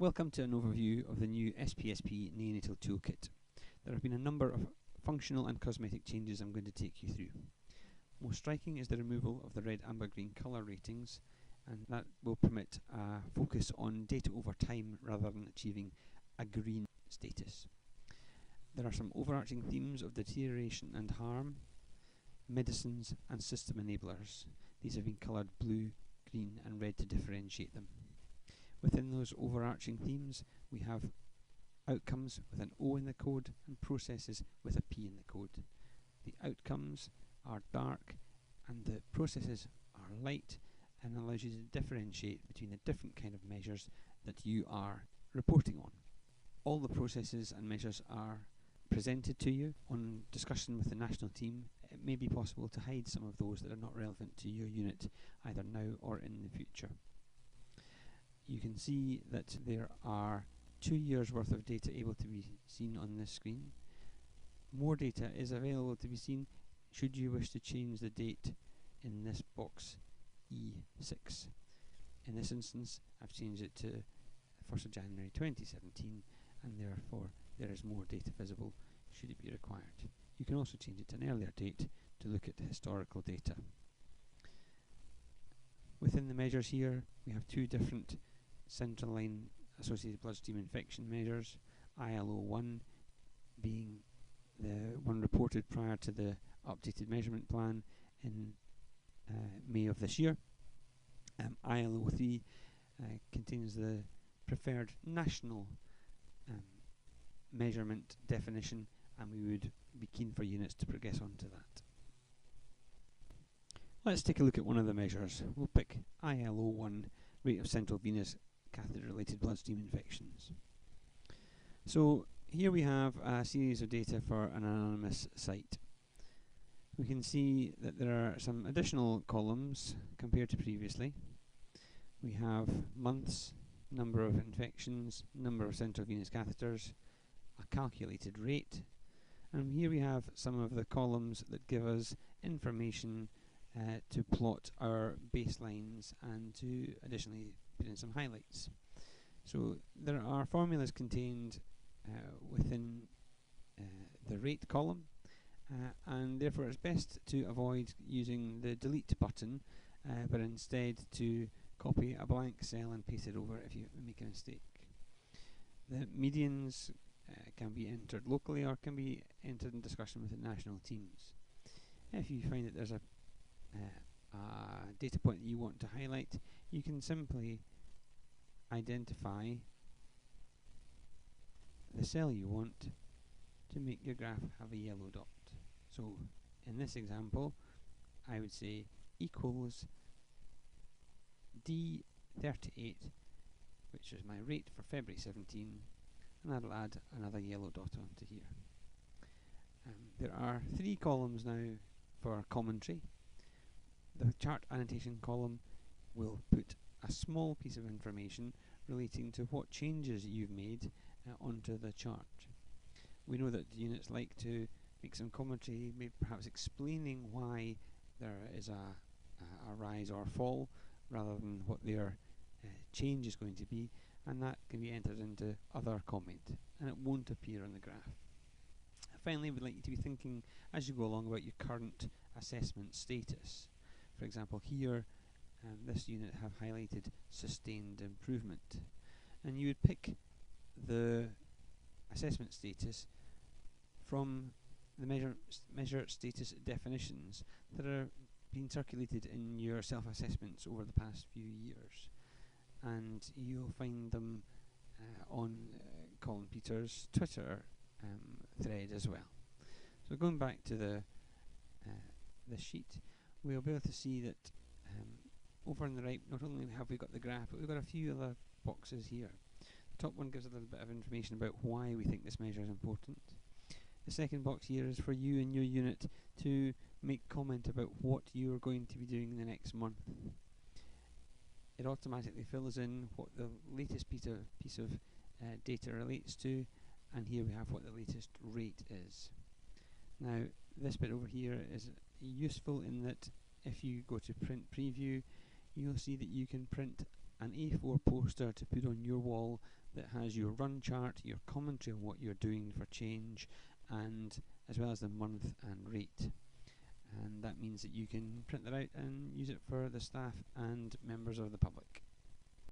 Welcome to an overview of the new SPSP Neonatal Toolkit. There have been a number of functional and cosmetic changes I'm going to take you through. Most striking is the removal of the red, amber, green colour ratings, and that will permit a focus on data over time rather than achieving a green status. There are some overarching themes of deterioration and harm, medicines and system enablers. These have been coloured blue, green and red to differentiate them. Within those overarching themes, we have outcomes with an O in the code and processes with a P in the code. The outcomes are dark and the processes are light, and allows you to differentiate between the different kind of measures that you are reporting on. All the processes and measures are presented to you on discussion with the national team. It may be possible to hide some of those that are not relevant to your unit either now or in the future. You can see that there are 2 years worth of data able to be seen on this screen. More data is available to be seen should you wish to change the date in this box E6. In this instance, I've changed it to 1st of January 2017, and therefore there is more data visible should it be required. You can also change it to an earlier date to look at historical data. Within the measures here, we have 2 different central line associated bloodstream infection measures, ILO1 being the one reported prior to the updated measurement plan in May of this year. ILO3 contains the preferred national measurement definition, and we would be keen for units to progress on to that. Let's take a look at one of the measures. We'll pick ILO1, rate of central venous catheter-related bloodstream infections. So here we have a series of data for an anonymous site. We can see that there are some additional columns compared to previously. We have months, number of infections, number of central venous catheters, a calculated rate, and here we have some of the columns that give us information to plot our baselines and to additionally put in some highlights. So there are formulas contained within the rate column, and therefore it's best to avoid using the delete button, but instead to copy a blank cell and paste it over if you make a mistake. The medians can be entered locally or can be entered in discussion with the national teams. If you find that there's a data point that you want to highlight, you can simply identify the cell you want to make your graph have a yellow dot. So in this example, I would say equals D38, which is my rate for February 17, and that'll add another yellow dot onto here. There are 3 columns now for commentary. The chart annotation column will put a small piece of information relating to what changes you've made onto the chart. We know that units like to make some commentary, maybe perhaps explaining why there is a rise or fall rather than what their change is going to be, and that can be entered into other comment and it won't appear on the graph. Finally, we'd like you to be thinking as you go along about your current assessment status. For example, here this unit have highlighted sustained improvement, and you would pick the assessment status from the measure status definitions that are being circulated in your self-assessments over the past few years, and you'll find them on Colin Peters' Twitter thread as well. So going back to the sheet, we'll be able to see that over on the right, not only have we got the graph, but we've got a few other boxes here. The top one gives a little bit of information about why we think this measure is important. The second box here is for you and your unit to make comment about what you're going to be doing in the next month. It automatically fills in what the latest piece of data relates to, and here we have what the latest rate is. Now this bit over here is useful in that if you go to print preview, you'll see that you can print an A4 poster to put on your wall that has your run chart, your commentary on what you're doing for change, and as well as the month and rate. And that means that you can print that out and use it for the staff and members of the public.